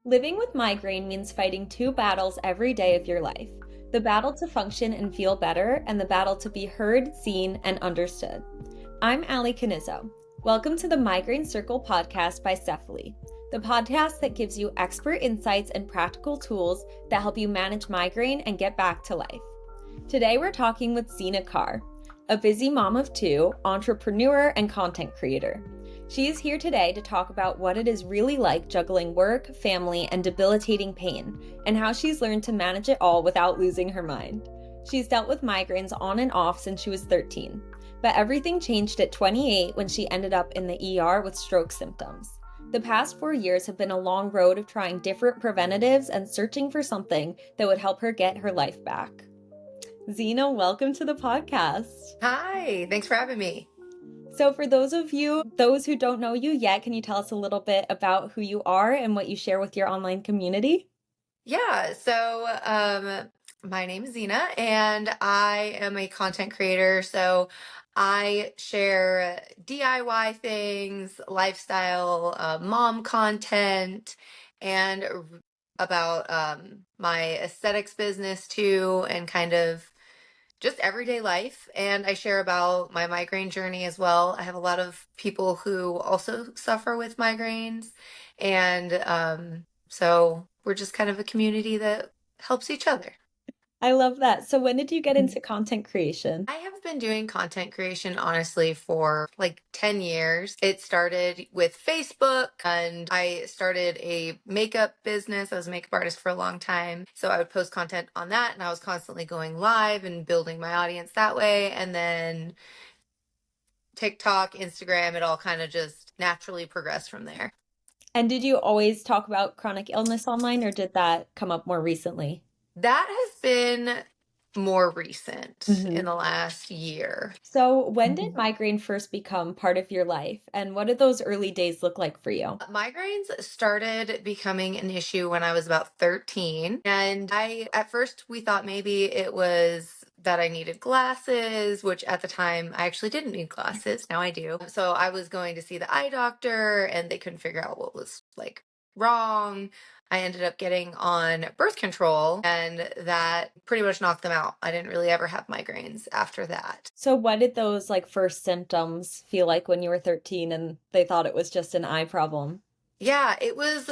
Living with migraine means fighting two battles every day of your life: the battle to function and feel better, and the battle to be heard, seen, and understood. I'm Allie Canizzo. Welcome to the Migraine Circle Podcast by CEFALY, the podcast that gives you expert insights and practical tools that help you manage migraine and get back to life. Today we're talking with Xena Carr, a busy mom of two, entrepreneur, and content creator. She is here today to talk about what it is really like juggling work, family, and debilitating pain, and how she's learned to manage it all without losing her mind. She's dealt with migraines on and off since she was 13, but everything changed at 28 when she ended up in the ER with stroke symptoms. The past 4 years have been a long road of trying different preventatives and searching for something that would help her get her life back. Xena, welcome to the podcast. Hi, thanks for having me. So for those who don't know you yet, can you tell us a little bit about who you are and what you share with your online community? Yeah, my name is Xena and I am a content creator. So I share DIY things, lifestyle, mom content, and about my aesthetics business too, and kind of just everyday life. And I share about my migraine journey as well. I have a lot of people who also suffer with migraines. And so we're just kind of a community that helps each other. I love that. So when did you get into content creation? I have been doing content creation honestly for like 10 years. It started with Facebook and I started a makeup business. I was a makeup artist for a long time. So I would post content on that and I was constantly going live and building my audience that way. And then TikTok, Instagram, it all kind of just naturally progressed from there. And did you always talk about chronic illness online, or did that come up more recently? That has been more recent in Mhm. the last year. So when did migraine first become part of your life, and what did those early days look like for you? Migraines started becoming an issue when I was about 13. And at first, we thought maybe it was that I needed glasses, which at the time I actually didn't need glasses. Now I do. So I was going to see the eye doctor and they couldn't figure out what was like wrong. I ended up getting on birth control and that pretty much knocked them out. I didn't really ever have migraines after that. So what did those first symptoms feel like when you were 13 and they thought it was just an eye problem? Yeah, it was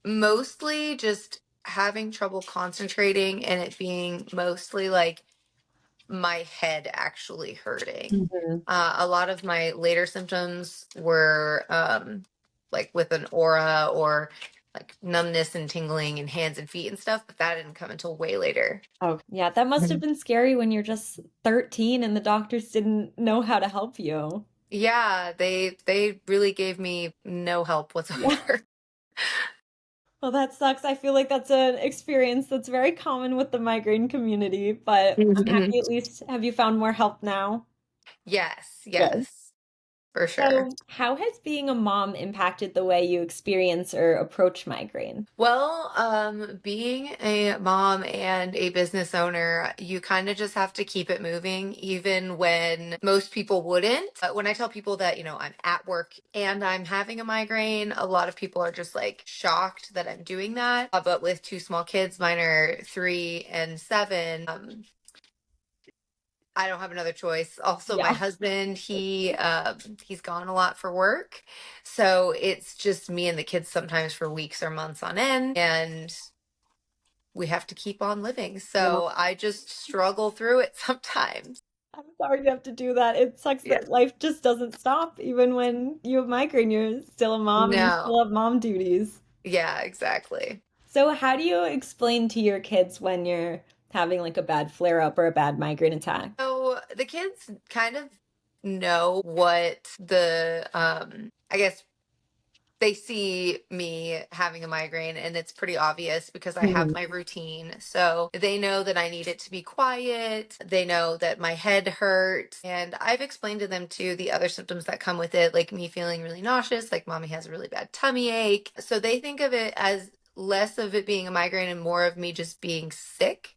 mostly just having trouble concentrating and it being mostly like my head actually hurting. Mhm. A lot of my later symptoms were like with an aura or like numbness and tingling in hands and feet and stuff, but that didn't come until way later. Oh, yeah, that must have been scary when you're just 13 and the doctors didn't know how to help you. Yeah, they really gave me no help whatsoever. Well, that sucks. I feel like that's an experience that's very common with the migraine community, but I'm Mhm. happy at least have you found more help now? Yes, Good. yes, for sure. So, how has being a mom impacted the way you experience or approach migraine? Well, being a mom and a business owner, you kind of just have to keep it moving, even when most people wouldn't. But when I tell people that, I'm at work and I'm having a migraine, a lot of people are just like shocked that I'm doing that. But with two small kids, mine are 3 and 7, I don't have another choice. Also, my Yeah. husband, he's gone a lot for work. So it's just me and the kids sometimes for weeks or months on end, and we have to keep on living. Yeah. So I just struggle through it sometimes. I'm sorry you have to do that. It sucks Yeah. that life just doesn't stop. Even when you have migraine, you're still a mom and you No. still have mom duties. Yeah, exactly. So, how do you explain to your kids when you're having a bad flare up or a bad migraine attack? So the kids kind of know what I guess they see me having a migraine and it's pretty obvious because I have Mhm. my routine. So they know that I need it to be quiet. They know that my head hurts. And I've explained to them too the other symptoms that come with it, like me feeling really nauseous, like mommy has a really bad tummy ache. So they think of it as less of it being a migraine and more of me just being sick.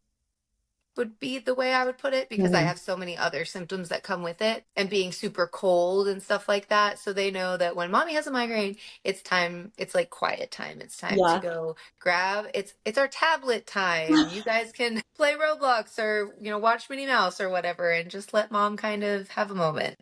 would be the way I would put it, because I Mhm. have so many other symptoms that come with it, and being super cold and stuff like that. So they know that when mommy has a migraine, it's time, it's like quiet time. It's time to Yeah. go grab, it's our tablet time. You guys can play Roblox or, watch Minnie Mouse or whatever, and just let mom kind of have a moment.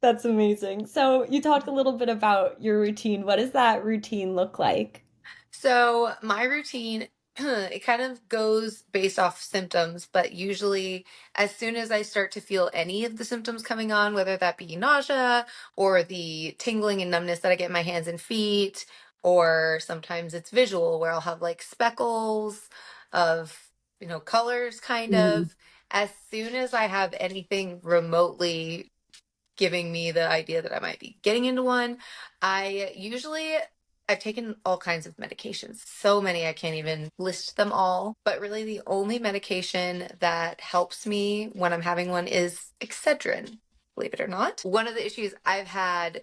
That's amazing. So you talked a little bit about your routine. What does that routine look like? So my routine, it kind of goes based off symptoms, but usually as soon as I start to feel any of the symptoms coming on, whether that be nausea or the tingling and numbness that I get in my hands and feet, or sometimes it's visual where I'll have like speckles of, colors kind Mhm. of. As soon as I have anything remotely giving me the idea that I might be getting into one. I've taken all kinds of medications, so many I can't even list them all. But really, the only medication that helps me when I'm having one is Excedrin, believe it or not. One of the issues I've had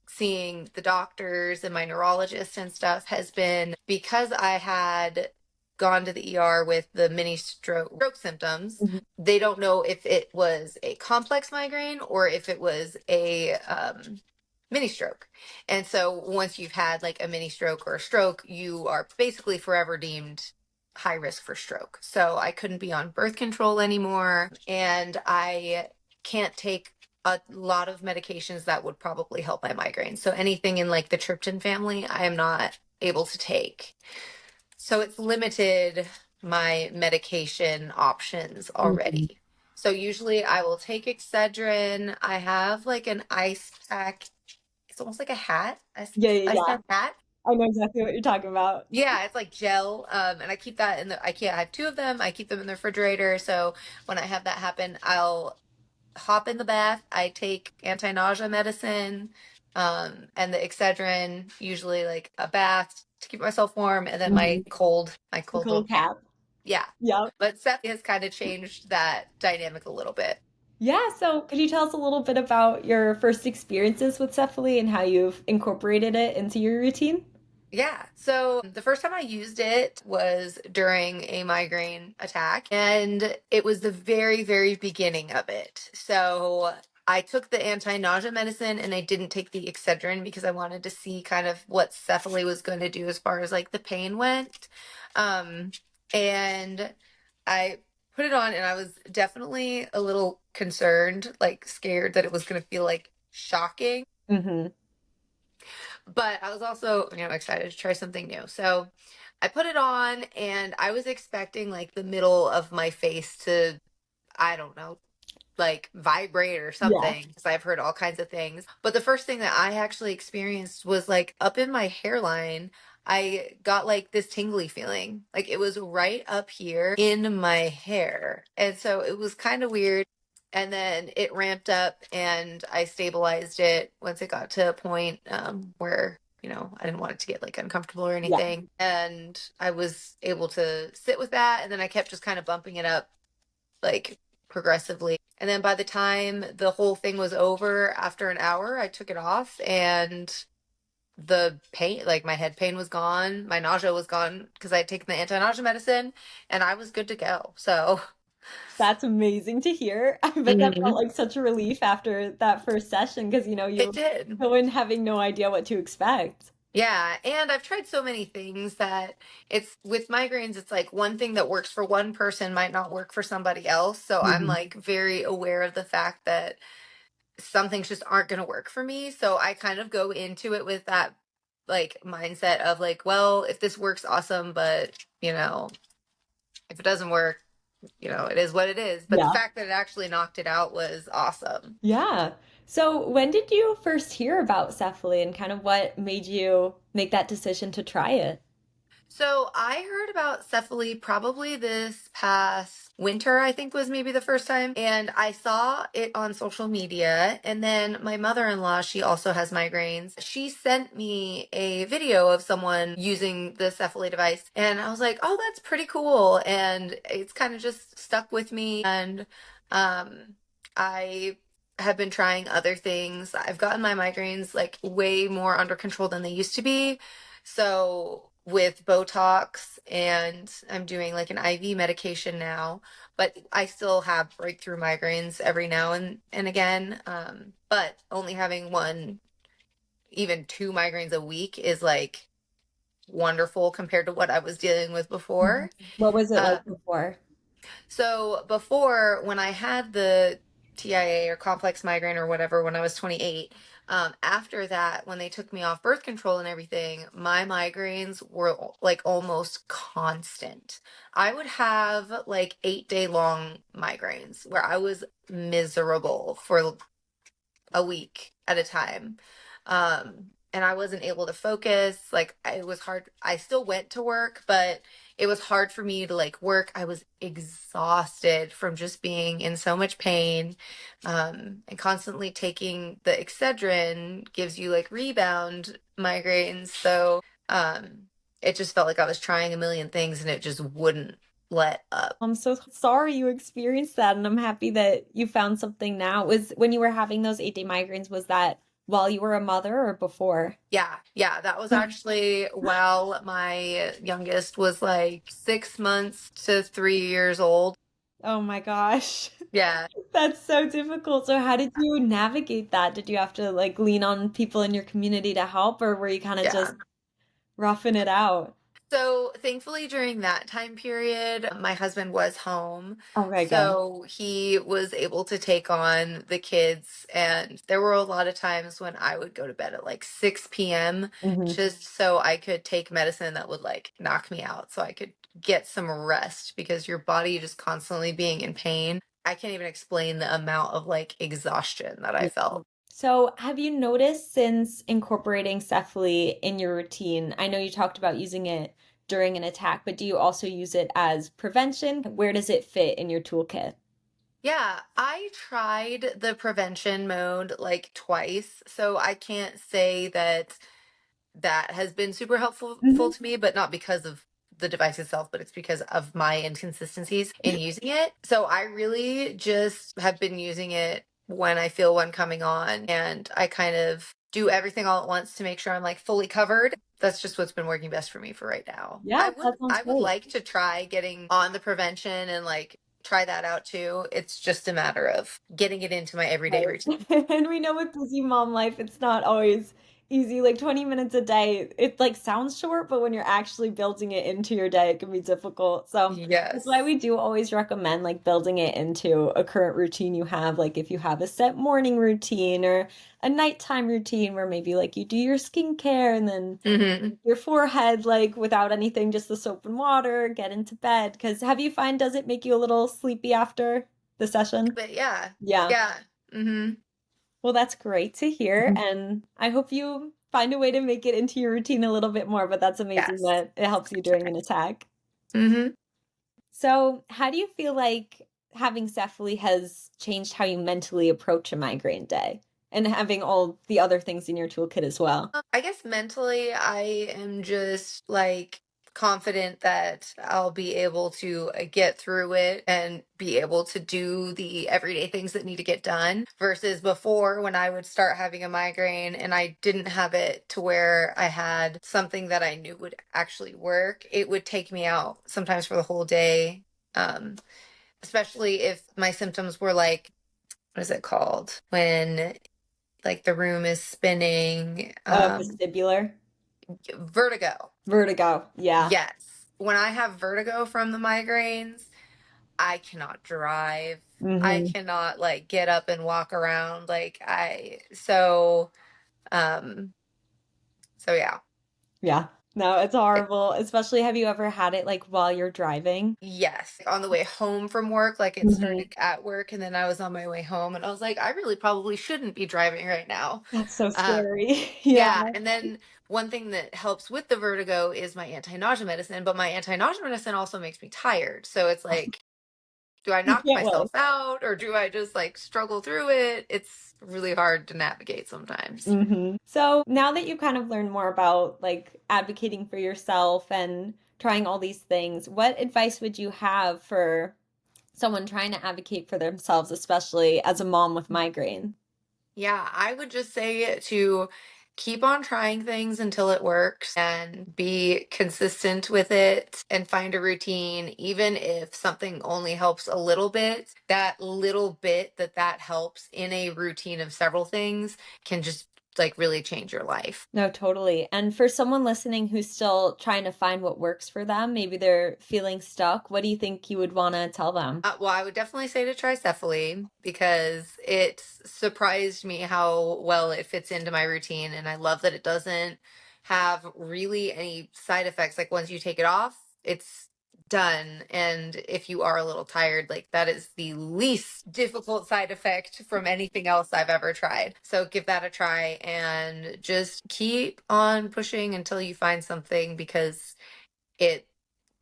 seeing the doctors and my neurologist and stuff has been because I had gone to the ER with the mini stroke symptoms. Mhm. They don't know if it was a complex migraine or if it was a mini stroke. And so once you've had like a mini stroke or a stroke, you are basically forever deemed high risk for stroke. So I couldn't be on birth control anymore, and I can't take a lot of medications that would probably help my migraine. So anything in like the triptan family, I am not able to take. So it's limited my medication options Mhm. already. So usually I will take Excedrin. I have like an ice pack. It's almost like a hat, Yeah, yeah, ice yeah. pack hat. I know exactly what you're talking about. Yeah, it's like gel. And I keep that in the IKEA. I have two of them. I keep them in the refrigerator. So when I have that happen, I'll hop in the bath. I take anti-nausea medicine, and the Excedrin, usually like a bath to keep myself warm, and then Mhm. my The cold cool little cap. cap. Yeah. Yep. But Seth has kind of changed that dynamic a little bit. Yeah, so could you tell us a little bit about your first experiences with Cephaly and how you've incorporated it into your routine? Yeah. So the first time I used it was during a migraine attack, and it was the very, very beginning of it. So I took the anti-nausea medicine and I didn't take the Excedrin because I wanted to see kind of what Cephaly was going to do as far as like the pain went. Um, and I put it on and I was definitely a little concerned, like scared that it was going to feel like shocking, Hmm. but I was also, excited to try something new. So I put it on and I was expecting like the middle of my face to, I don't know, like vibrate or Yeah. something, because I've heard all kinds of things. But the first thing that I actually experienced was like up in my hairline. I got like this tingly feeling. Like it was right up here in my hair. And so it was kind of weird. And then it ramped up and I stabilized it once it got to a point where, I didn't want it to get like uncomfortable or Yeah. anything. And I was able to sit with that. And then I kept just kind of bumping it up like progressively. And then by the time the whole thing was over, after an hour, I took it off and the pain, like my head pain was gone, my nausea was gone because I had taken the anti-nausea medicine and I was good to go. So, That's amazing to hear. I bet that felt Mhm. like such a relief after that first session because, It you did. go in having no idea what to expect. Yeah, and I've tried so many things that it's with migraines, it's like one thing that works for one person might not work for somebody else. So I'm Hmm. like very aware of the fact that some things just aren't going to work for me. So I kind of go into it with that like mindset of like, well, if this works, awesome. But, if it doesn't work, it is what it is. But the Yeah. fact that it actually knocked it out was awesome. Yeah. So when did you first hear about Cephaly and kind of what made you make that decision to try it? So I heard about Cephaly probably this past winter, I think was maybe the first time. And I saw it on social media. And then my mother-in-law, she also has migraines. She sent me a video of someone using the Cephaly device. And I was like, oh, that's pretty cool. And it's kind of just stuck with me. And I have been trying other things. I've gotten my migraines like way more under control than they used to be. So with Botox, and I'm doing like an IV medication now, but I still have breakthrough migraines every now and again. But only having one, even two migraines a week is like wonderful compared to what I was dealing with before. What was it like Um, before? so before, when I had the TIA or complex migraine or whatever when I was 28, after that, when they took me off birth control and everything, my migraines were like almost constant. I would have like 8-day long migraines where I was miserable for a week at a time. And I wasn't able to focus. Like it was hard. I still went to work, but it was hard for me to like work. I was exhausted from just being in so much pain. And constantly taking the Excedrin gives you like rebound migraines. So it just felt like I was trying a million things and it just wouldn't let up. I'm so sorry you experienced that, and I'm happy that you found something now. Was when you were having those 8-day migraines, was that while you were a mother or before? Yeah, yeah, that was actually while my youngest was like 6 months to 3 years old. Oh my gosh. Yeah, That's so difficult. So how did you navigate that? Did you have to like lean on people in your community to help, or were you kind of yeah. just roughing it out? So thankfully during that time period, my husband was home. Okay, good. So he was able to take on the kids. And there were a lot of times when I would go to bed at like 6 p.m. Hmm. just so I could take medicine that would like knock me out so I could get some rest because your body just constantly being in pain. I can't even explain the amount of like exhaustion that I felt. So, have you noticed since incorporating Cephaly in your routine? I know you talked about using it during an attack, but do you also use it as prevention? Where does it fit in your toolkit? Yeah, I tried the prevention mode like twice, so I can't say that that has been super helpful Hmm. to me, but not because of the device itself, but it's because of my inconsistencies in using it. So I really just have been using it when I feel one coming on, and I kind of do everything all at once to make sure I'm like fully covered. That's just what's been working best for me for right now. Yeah, I would that sounds I would great. like to try getting on the prevention and like try that out too. It's just a matter of getting it into my everyday routine. Right. And we know with busy mom life, it's not always easy. Like 20 minutes a day, it like sounds short, but when you're actually building it into your day, it can be difficult. So that's why Yes. we do always recommend like building it into a current routine you have. Like if you have a set morning routine or a nighttime routine where maybe like you do your skincare and then Hmm. your forehead like without anything, just the soap and water, get into bed. Because have you find does it make you a little sleepy after the session? But yeah. Yeah. Yeah. Hmm. Well, that's great to hear. And I hope you find a way to make it into your routine a little bit more, but that's amazing Yes. that it helps you during an attack. Hmm. So, how do you feel like having Cephaly has changed how you mentally approach a migraine day and having all the other things in your toolkit as well? I guess mentally, I am just like confident that I'll be able to get through it and be able to do the everyday things that need to get done versus before when I would start having a migraine and I didn't have it to where I had something that I knew would actually work. It would take me out sometimes for the whole day. Um, Especially if my symptoms were like, what is it called? When like the room is spinning, Vestibular vertigo. vertigo. Yeah. Yes. When I have vertigo from the migraines, I cannot drive. I Hmm. cannot like get up and walk around um so yeah. Yeah. No, it's horrible. Especially have you ever had it like while you're driving? Yes. On the way home from work, like it Hmm. started at work and then I was on my way home and I was like, I really probably shouldn't be driving right now. That's so Um, scary. Yeah. yeah. And then one thing that helps with the vertigo is my anti-nausea medicine, but my anti-nausea medicine also makes me tired. So it's like, do I You knock can't win. myself out or do I just like struggle through it? It's really hard to navigate sometimes. So now that you've kind of learned more about like advocating for yourself and trying all these things, what advice would you have for someone trying to advocate for themselves, especially as a mom with migraine? Yeah, I would just say to keep on trying things until it works and be consistent with it and find a routine, even if something only helps a little bit. That little bit that helps in a routine of several things can just like really change your life. No, totally. And for someone listening who's still trying to find what works for them, maybe they're feeling stuck, what do you think you would want to tell them? Well, I would definitely say to try CEFALY because it surprised me how well it fits into my routine. And I love that it doesn't have really any side effects. Like once you take it off, it's done. And if you are a little tired, like that is the least difficult side effect from anything else I've ever tried. So give that a try and just keep on pushing until you find something because it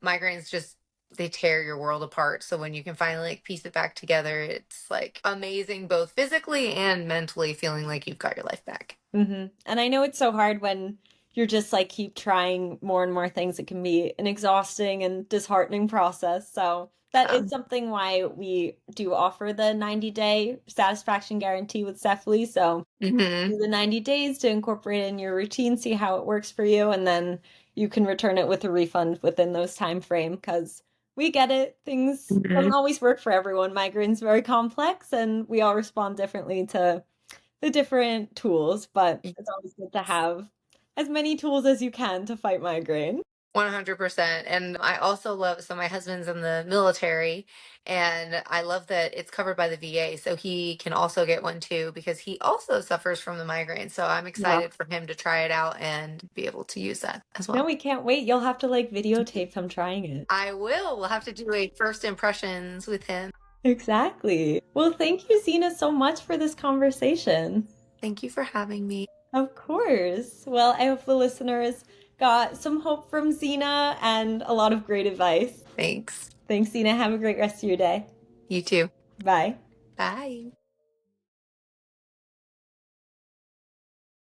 migraines just they tear your world apart. So when you can finally like piece it back together, it's like amazing, both physically and mentally, feeling like you've got your life back. And I know it's so hard when you're just like keep trying more and more things. It can be an exhausting and disheartening process. So that is something why we do offer the 90-day satisfaction guarantee with CEFALY. So do the 90 days to incorporate it in your routine, see how it works for you, and then you can return it with a refund within those time frame because we get it. Things doesn't always work for everyone. Migraine's very complex and we all respond differently to the different tools, but it's always good to have as many tools as you can to fight migraine. 100%. And I also love, so my husband's in the military, and I love that it's covered by the VA. So he can also get one too, because he also suffers from the migraine. So I'm excited for him to try it out and be able to use that as well. No, we can't wait. You'll have to like videotape him trying it. I will. We'll have to do a first impressions with him. Exactly. Well, thank you, Xena, so much for this conversation. Thank you for having me. Of course. Well, I hope the listeners got some hope from Xena and a lot of great advice. Thanks. Thanks, Xena. Have a great rest of your day. You too. Bye. Bye.